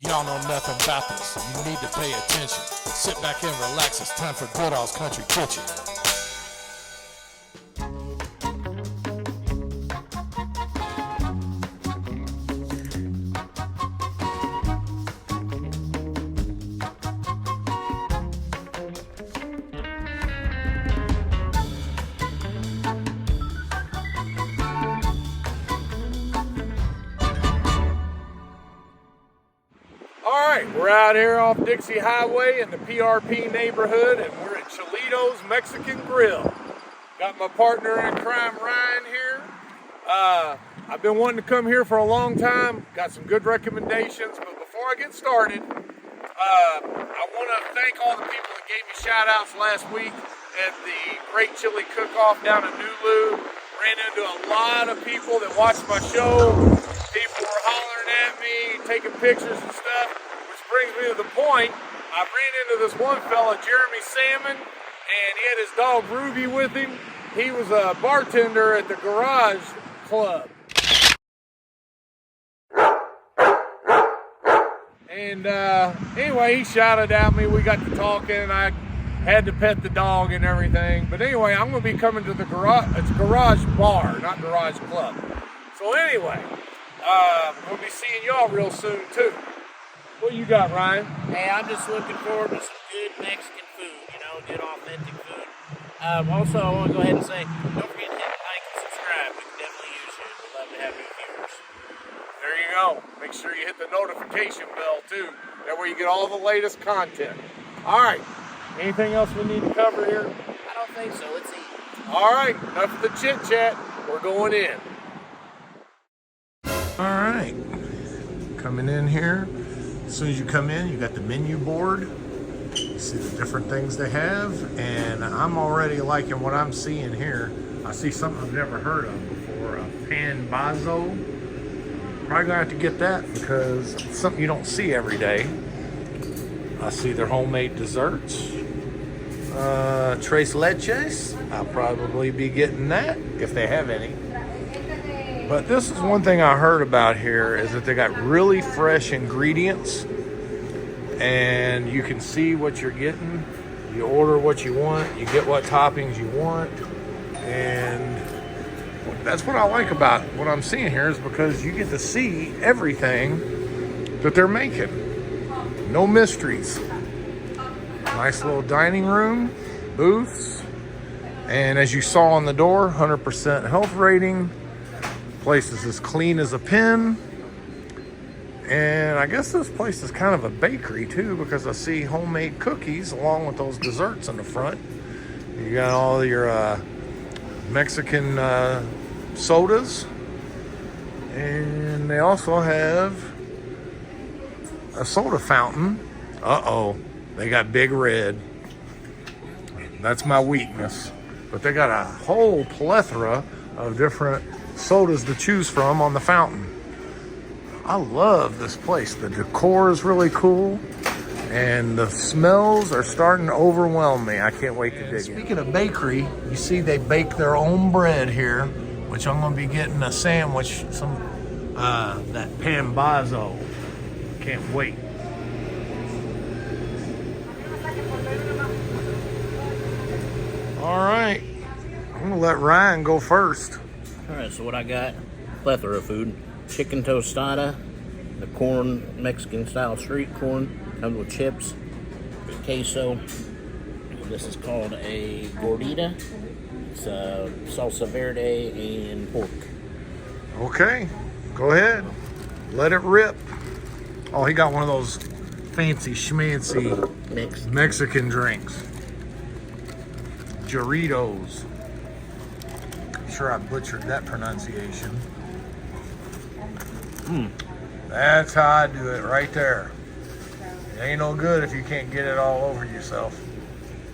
Y'all know nothing about this. You need to pay attention. Sit back and relax. It's time for Goodall's Country Kitchen. We're out here off Dixie Highway in the PRP neighborhood, and we're at Chilito's Mexican Grill. Got my partner in crime, Ryan, here. I've been wanting to come here for a long time. Got some good recommendations, but before I get started, I want to thank all the people that gave me shout-outs last week at the Great Chili Cook-Off down in Nulu. Ran into a lot of people that watched my show. People were hollering at me, taking pictures and stuff. Brings me to the point, I ran into this one fella, Jeremy Salmon, and he had his dog Ruby with him. He was a bartender at the Garage Club. And anyway, he shouted at me. We got to talking. I had to pet the dog and everything. But anyway, I'm going to be coming to the garage. It's Garage Bar, not Garage Club. So anyway, we'll be seeing y'all real soon too. What you got, Ryan? Hey, I'm just looking forward to some good Mexican food, good authentic food. Also, I want to go ahead and say, don't forget to hit like and subscribe. We can definitely use you. We'd love to have new viewers. There you go. Make sure you hit the notification bell, too. That way you get all the latest content. All right. Anything else we need to cover here? I don't think so. Let's eat. All right. Enough of the chit-chat. We're going in. All right. Coming in here. As soon as you come in, you got the menu board. You see the different things they have, and I'm already liking what I'm seeing here. I see something I've never heard of before, a pan bazo. Probably gonna have to get that because it's something you don't see every day. I see their homemade desserts. Tres leches, I'll probably be getting that if they have any. But this is one thing I heard about here is that they got really fresh ingredients and you can see what you're getting. You order what you want, you get what toppings you want, and that's what I like about what I'm seeing here is because you get to see everything that they're making. No mysteries. Nice little dining room, booths, and as you saw on the door, 100% health rating. Place is as clean as a pin, and I guess this place is kind of a bakery too because I see homemade cookies along with those desserts in the front. You got all your Mexican sodas, and they also have a soda fountain. They got Big Red. That's my weakness, but they got a whole plethora of different sodas to choose from on the fountain. I love this place. The decor is really cool, and the smells are starting to overwhelm me. I can't wait to dig in. Speaking of bakery, you see they bake their own bread here, which I'm going to be getting a sandwich, that pan bazo. Can't wait. All right, I'm going to let Ryan go first. All right, so what I got, plethora of food. Chicken tostada, the corn, Mexican-style street corn, comes with chips, queso. This is called a Gordita. It's salsa verde and pork. Okay, go ahead. Let it rip. Oh, he got one of those fancy schmancy Mexican drinks. Doritos. Sure I butchered that pronunciation. That's how I do it right there. It ain't no good if you can't get it all over yourself.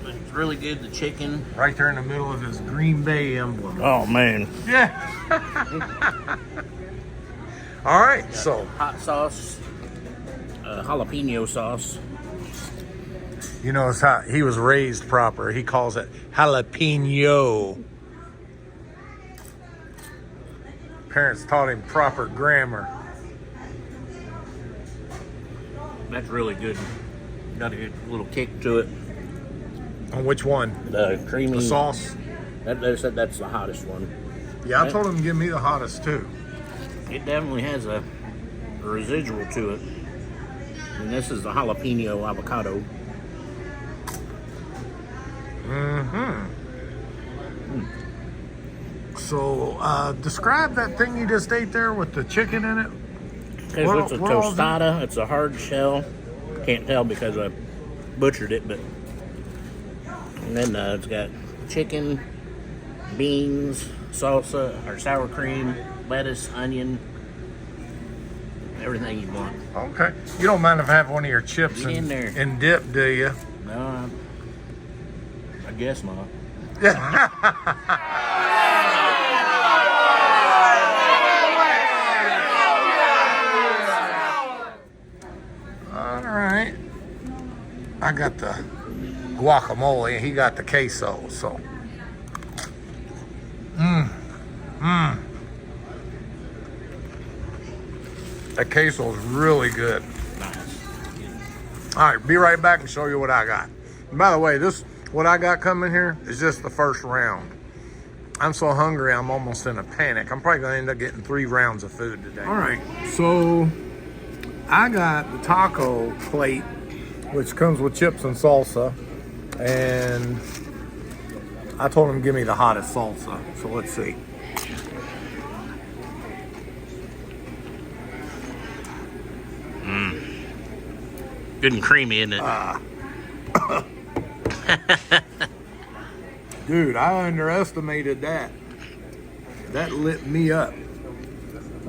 It's really good, the chicken. Right there in the middle of his Green Bay emblem. Oh, man. Yeah. All right, so. Hot sauce, jalapeno sauce. You know, it's how he was raised proper. He calls it jalapeno. Parents taught him proper grammar. That's really good. Got a good little kick to it. On which one? The creamy The sauce? They said that's the hottest one. Yeah, I told them to give me the hottest too. It definitely has a residual to it. And this is the jalapeno avocado. So, describe that thing you just ate there with the chicken in it. It's a tostada. It's a hard shell. Can't tell because I butchered it, but and then it's got chicken, beans, salsa or sour cream, lettuce, onion, everything you want. Okay. You don't mind if I have one of your chips Get in there. and dip, do you? No, I guess not. All right. I got the guacamole and he got the queso, so. That queso is really good. Nice. All right, be right back and show you what I got. And by the way, what I got coming here is just the first round. I'm so hungry, I'm almost in a panic. I'm probably gonna end up getting 3 rounds of food today. All right, so I got the taco plate, which comes with chips and salsa. And I told him to give me the hottest salsa. So let's see. Good and creamy, isn't it? Dude, I underestimated that. That lit me up.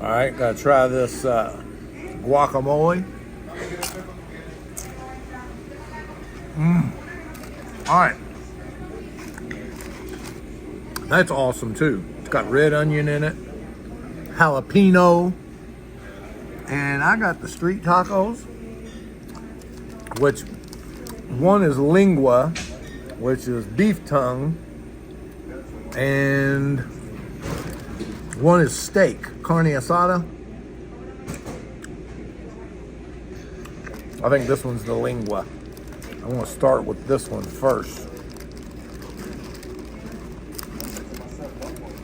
All right, gotta try this guacamole. All right. That's awesome too. It's got red onion in it, jalapeno, and I got the street tacos, which one is lingua, which is beef tongue, and one is steak, carne asada. I think this one's the lingua. I'm gonna start with this one first.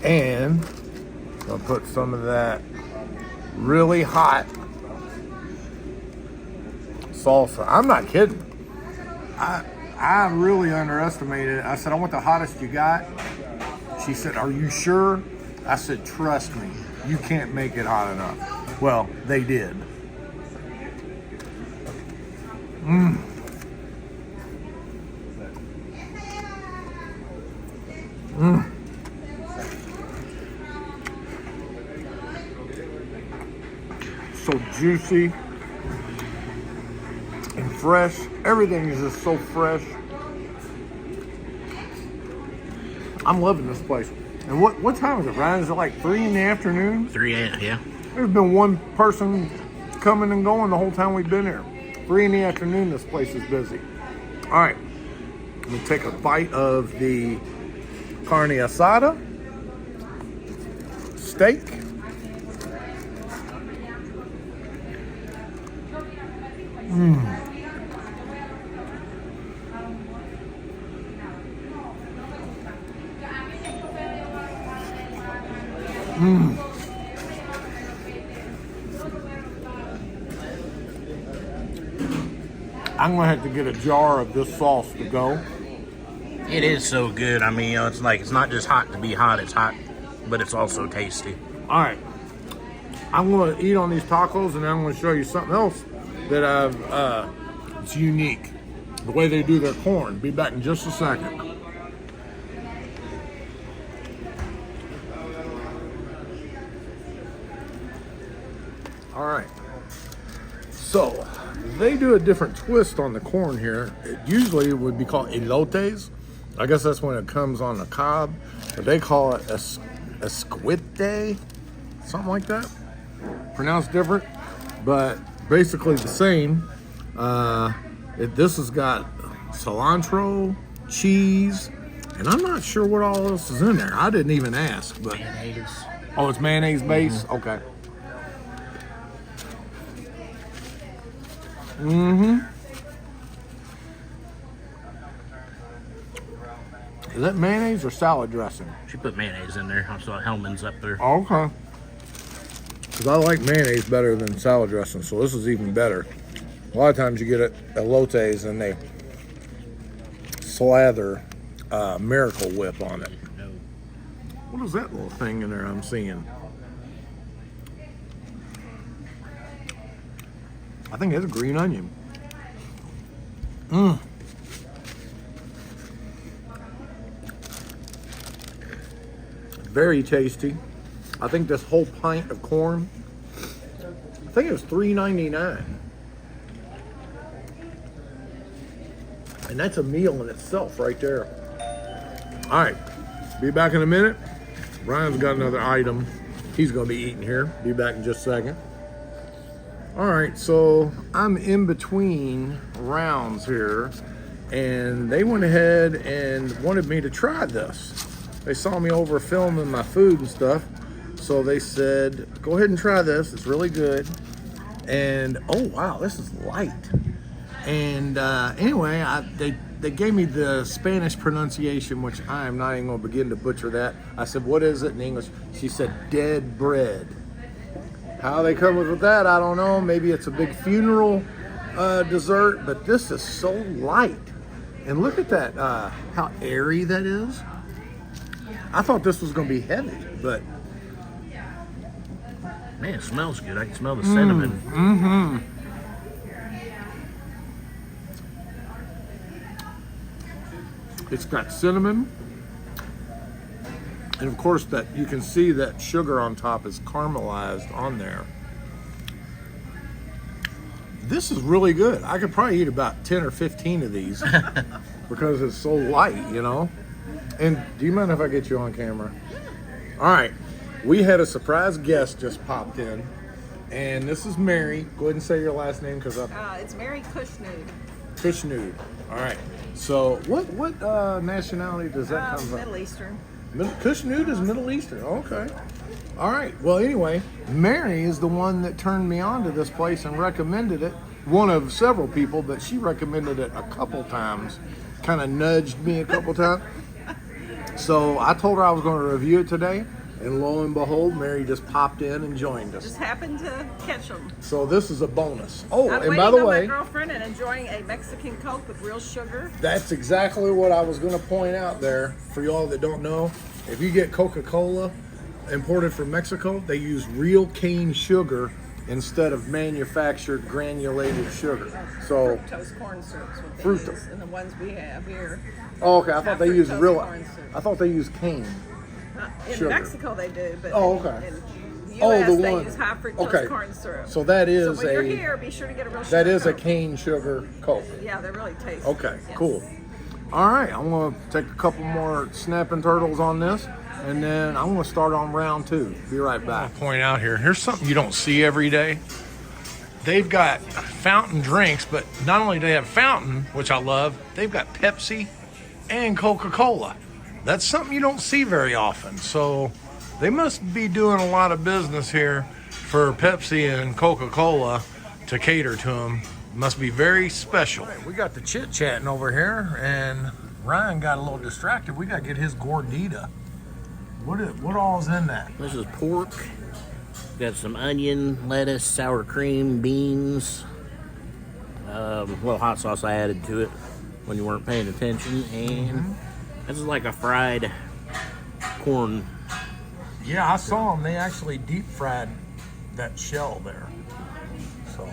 And I'm gonna put some of that really hot salsa. I'm not kidding. I really underestimated it. I said, I want the hottest you got. She said, are you sure? I said, trust me, you can't make it hot enough. Well, they did. So juicy and fresh. Everything is just so fresh. I'm loving this place. And what time is it, Ryan? Is it like 3 in the afternoon? 3 a.m., yeah. There's been one person coming and going the whole time we've been here. 3 in the afternoon, this place is busy. All right, I'm gonna take a bite of the carne asada, steak. I'm gonna have to get a jar of this sauce to go. It is so good. I mean, it's like, it's not just hot to be hot, it's hot, but it's also tasty. All right, I'm gonna eat on these tacos, and then I'm gonna show you something else that it's unique. The way they do their corn. Be back in just a second. All right. So, they do a different twist on the corn here. Usually it would be called elotes. I guess that's when it comes on the cob. But they call it esquite, something like that. Pronounced different, but basically the same. This has got cilantro, cheese, and I'm not sure what all else is in there. I didn't even ask. But Mayonnaise. oh, it's mayonnaise base? Okay. Mm-hmm. Is that mayonnaise or salad dressing? She put mayonnaise in there. I saw Hellman's up there. Okay. Because I like mayonnaise better than salad dressing, so this is even better. A lot of times you get it at Elote's and they slather Miracle Whip on it. No. What is that little thing in there I'm seeing? I think it's a green onion. Mmm. Very tasty. I think this whole pint of corn, I think it was $3.99. And that's a meal in itself right there. All right, be back in a minute. Ryan's got another item he's gonna be eating here. Be back in just a second. All right, so I'm in between rounds here, and they went ahead and wanted me to try this. They saw me over filming my food and stuff, so they said, go ahead and try this. It's really good. And oh wow, this is light. And anyway, they gave me the Spanish pronunciation, which I am not even going to begin to butcher that. I said, what is it in English? She said, dead bread. How they come up with that, I don't know. Maybe it's a big funeral dessert, but this is so light. And look at that, how airy that is. I thought this was going to be heavy, but... Man, it smells good. I can smell the cinnamon. Mm-hmm. It's got cinnamon. And of course, that you can see that sugar on top is caramelized on there. This is really good. I could probably eat about 10 or 15 of these because it's so light, you know? And do you mind if I get you on camera? All right. We had a surprise guest just popped in. And this is Mary. Go ahead and say your last name because it's Mary Kushnood. Kushnood. All right. So what nationality does that come from? Middle Eastern. Kushnood is Middle Eastern. Okay. All right. Well, anyway, Mary is the one that turned me on to this place and recommended it. One of several people, but she recommended it a couple times. Kind of nudged me a couple times. So I told her I was going to review it today. And lo and behold, Mary just popped in and joined us. Just happened to catch them. So this is a bonus. Oh, I'm and by the way, my girlfriend and enjoying a Mexican Coke with real sugar. That's exactly what I was going to point out there. For y'all that don't know, if you get Coca-Cola imported from Mexico, they use real cane sugar instead of manufactured granulated sugar. So Fructose corn syrup is what they Fructose. use, and the ones we have here. oh, okay. I thought they used fructose real. corn syrup. I thought they used cane. In Sugar. Mexico they do, but Oh, okay. in the Oh, US the they one. use high fructose Okay. corn syrup. So that is so when you're here, be sure to get a real that sugar is a Coke. cane sugar Coke. Yeah, they're really tasty. Okay, Yes. cool. All right, I'm gonna take a couple more snapping turtles on this, and then I'm gonna start on round 2. Be right back. Point out here, here's something you don't see every day. They've got fountain drinks, but not only do they have fountain, which I love, they've got Pepsi and Coca-Cola. That's something you don't see very often. So they must be doing a lot of business here for Pepsi and Coca-Cola to cater to them. Must be very special. Right, we got the chit-chatting over here, and Ryan got a little distracted. We got to get his Gordita. What all's in that? This is pork. Got some onion, lettuce, sour cream, beans. A little hot sauce I added to it when you weren't paying attention. And this is like a fried corn. Yeah, I saw them. They actually deep fried that shell there. So.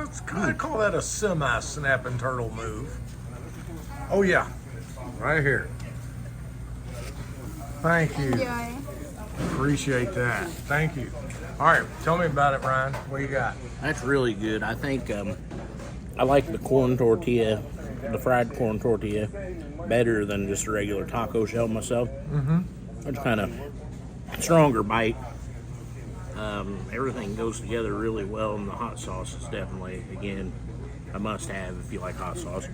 It's kind of call that a semi-snapping turtle move. Oh yeah, right here. Thank you. Enjoy. Appreciate that. Thank you. All right, tell me about it, Ryan. What you got? That's really good. I think I like the corn tortilla, the fried corn tortilla, better than just a regular taco shell myself. It's kind of stronger bite. Everything goes together really well, and the hot sauce is definitely, again, a must-have if you like hot sauce.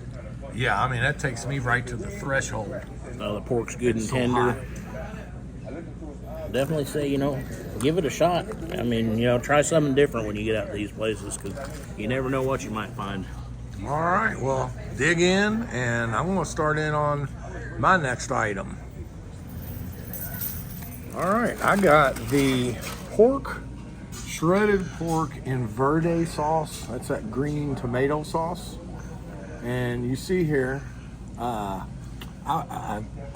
Yeah, I mean that takes me right to the threshold. The pork's good and So tender. hot. definitely say, give it a shot. I mean, try something different when you get out to these places because you never know what you might find. All right, well, dig in, and I'm going to start in on my next item. All right, I got the shredded pork in verde sauce. That's that green tomato sauce. And you see here, I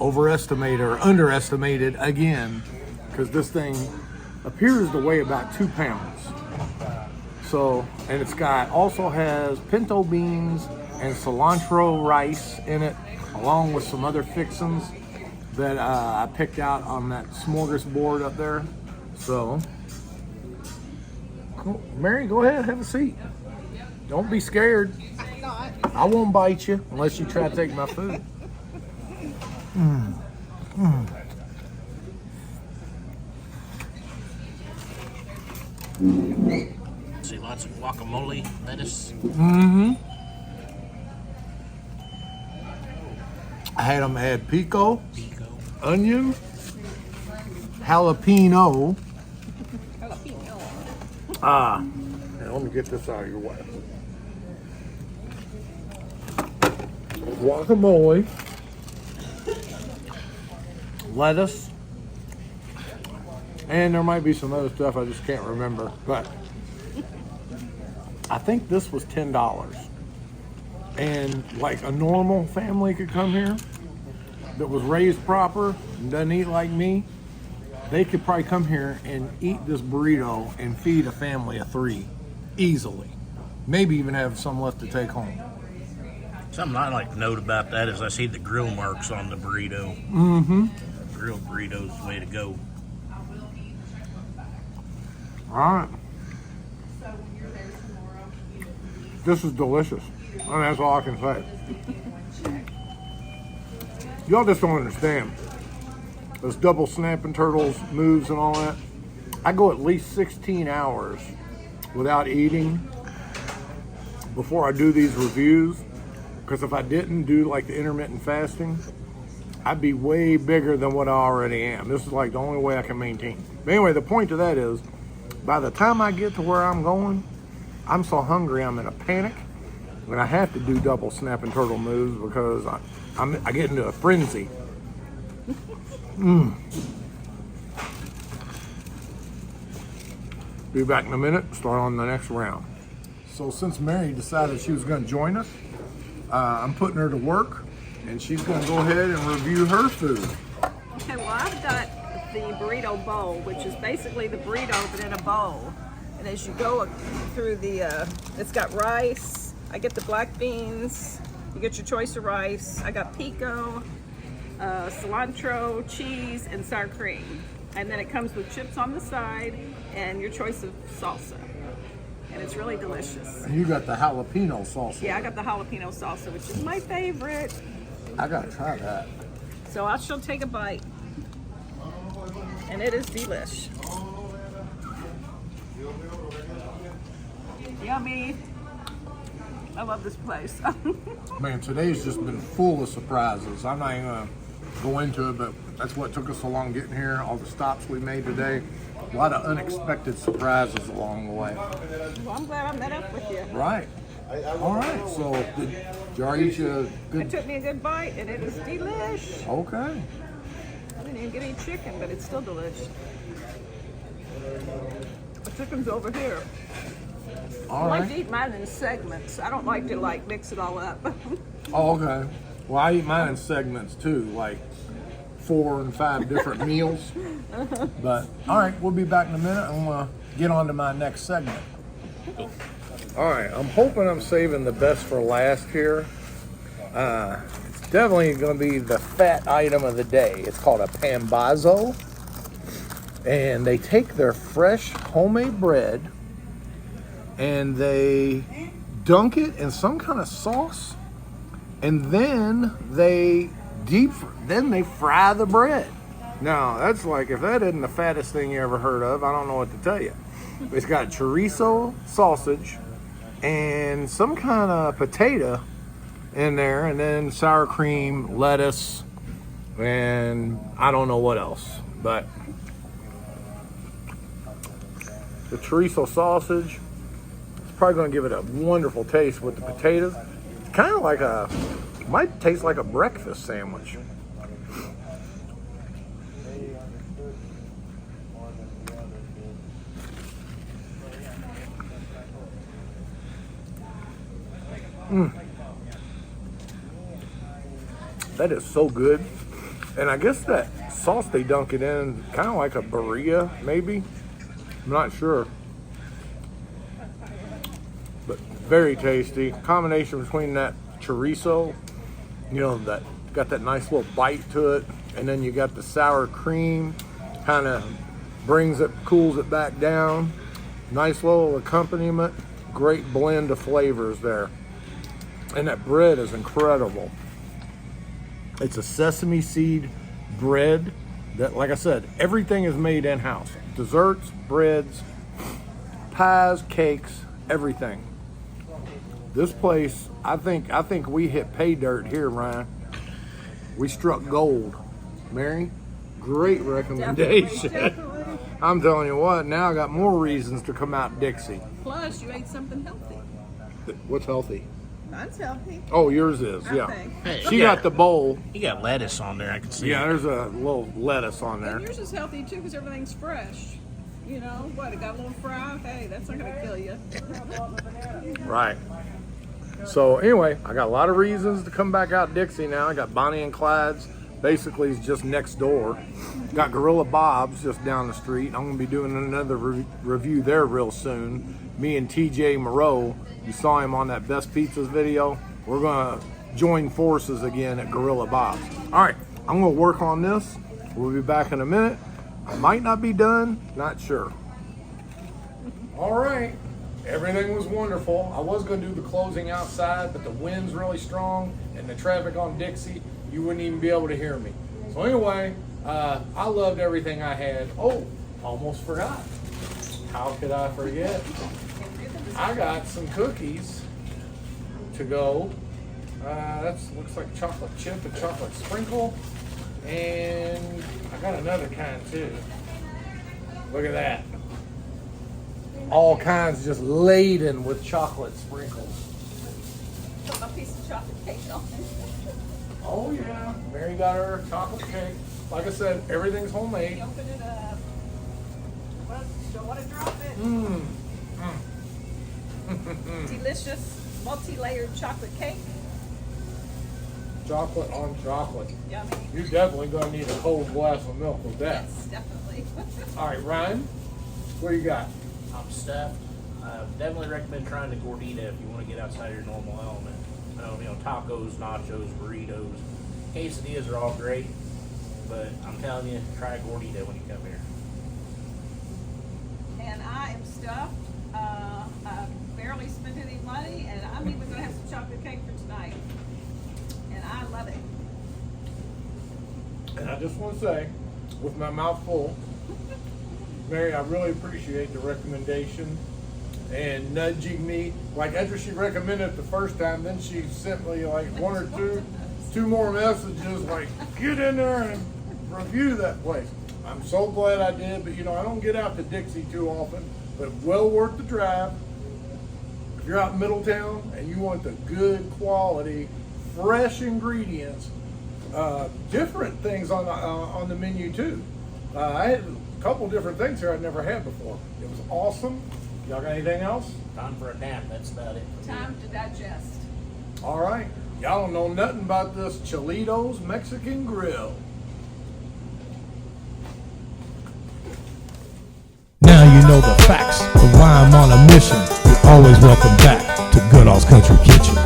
overestimated or underestimated again, because this thing appears to weigh about 2 pounds. So, and it's also has pinto beans and cilantro rice in it, along with some other fixings that I picked out on that smorgasbord up there. So, cool. Mary, go ahead, have a seat. Don't be scared. I'm not. I won't bite you unless you try to take my food. See lots of guacamole, lettuce. I had them add pico, onion, jalapeno. Now let me get this out of your way. Guacamole, lettuce, and there might be some other stuff I just can't remember, but I think this was $10. And like a normal family could come here that was raised proper and doesn't eat like me, they could probably come here and eat this burrito and feed a family of 3 easily. Maybe even have some left to take home. Something I like to note about that is I see the grill marks on the burrito. Grilled burrito's the way to go. All right. This is delicious. I mean, that's all I can say. Y'all just don't understand. Those double snapping turtles moves and all that. I go at least 16 hours without eating before I do these reviews. Because if I didn't do like the intermittent fasting, I'd be way bigger than what I already am. This is like the only way I can maintain. But anyway, the point of that is, by the time I get to where I'm going, I'm so hungry I'm in a panic. And I have to do double snapping turtle moves because I get into a frenzy. Be back in a minute, start on the next round. So since Mary decided she was going to join us, I'm putting her to work, and she's going to go ahead and review her food. Okay, well, I've got the Burrito Bowl, which is basically the burrito but in a bowl. And as you go through it's got rice. I get the black beans. You get your choice of rice. I got pico, cilantro, cheese, and sour cream. And then it comes with chips on the side and your choice of salsa. And it's really delicious. And you got the jalapeno salsa. Yeah, I got the jalapeno salsa, which is my favorite. I gotta try that. So I shall take a bite. And it is delish. Yummy. I love this place. Man, today's just been full of surprises. I'm not even gonna go into it, but that's what took us so long getting here. All the stops we made today. A lot of unexpected surprises along the way. Well, I'm glad I met up with you. Right. All right. So, did y'all eat you a It good... took me a good bite, and it is delish. Okay. I didn't even get any chicken, but it's still delish. The chicken's over here. All I like right. to eat mine in segments. I don't like to mix it all up. Oh, okay. Well, I eat mine in segments too, like 4 and 5 different meals. But all right, we'll be back in a minute. I'm gonna get on to my next segment. All right, I'm hoping I'm saving the best for last here. It's definitely gonna be the fat item of the day. It's called a pambazo, and they take their fresh homemade bread and they dunk it in some kind of sauce, and then they fry the bread. Now, that's like, if that isn't the fattest thing you ever heard of, I don't know what to tell you. It's got chorizo sausage and some kind of potato in there, and then sour cream, lettuce, and I don't know what else. But the chorizo sausage. It's probably going to give it a wonderful taste with the potatoes. It's kind of like might taste like a breakfast sandwich. That is so good. And I guess that sauce they dunk it in, kind of like a burrito, maybe. I'm not sure. But very tasty. Combination between that chorizo, you know, that got that nice little bite to it. And then you got the sour cream, kind of brings it, cools it back down. Nice little accompaniment. Great blend of flavors there. And that bread is incredible. It's a sesame seed bread that, like I said, everything is made in-house. Desserts, breads, pies, cakes, everything. This place, I think we hit pay dirt here, Ryan. We struck gold. Mary, great recommendation. Definitely. I'm telling you what, now I got more reasons to come out Dixie. Plus, you ate something healthy. What's healthy? Mine's healthy. Oh, yours is, yeah. think. Hey, She got the bowl. You got lettuce on there, I can see. Yeah, there's a little lettuce on there. And yours is healthy too because everything's fresh. You know what? It got a little fry. Hey, that's not gonna kill you. Right. So anyway, I got a lot of reasons to come back out Dixie now. I got Bonnie and Clyde's, basically it's just next door. Got Gorilla Bob's just down the street. I'm gonna be doing another review there real soon. Me and TJ Moreau, you saw him on that Best Pizzas video. We're gonna join forces again at Gorilla Bob's. All right, I'm gonna work on this. We'll be back in a minute. I might not be done, not sure. All right, everything was wonderful. I was gonna do the closing outside, but the wind's really strong and the traffic on Dixie, you wouldn't even be able to hear me. So anyway, I loved everything I had. Oh, almost forgot. How could I forget? I got some cookies to go. That looks like chocolate chip and chocolate sprinkle. And I got another kind too. Look at that. All kinds just laden with chocolate sprinkles. Put my piece of chocolate cake on it. Oh yeah, Mary got her chocolate cake. Like I said, everything's homemade. Open it up. Well, don't want to drop it. Delicious, multi-layered chocolate cake. Chocolate on chocolate. Yummy. You're definitely gonna need a cold glass of milk with that. Yes, definitely. All right, Ryan, what do you got? I'm stuffed. Definitely recommend trying the Gordita if you want to get outside your normal element. You know, tacos, nachos, burritos, quesadillas are all great, but I'm telling you, try Gordita when you come here. And I am stuffed. I barely spent any money, and I'm even going to have some chocolate cake for tonight. And I love it. And I just want to say, with my mouth full, Mary, I really appreciate the recommendation and nudging me. Like after she recommended it the first time, then she sent me like one or two more messages like, get in there and review that place. I'm so glad I did, but you know, I don't get out to Dixie too often, but well worth the drive. If you're out in Middletown and you want the good quality, fresh ingredients, different things on the menu too. I had a couple different things here I'd never had before. It was awesome. Y'all got anything else? Time for a nap, that's about it. Time to digest. All right. Y'all don't know nothing about this CHILITO'S Mexican Grill. Now you know the facts of why I'm on a mission. You're always welcome back to Goodall's Country Kitchen.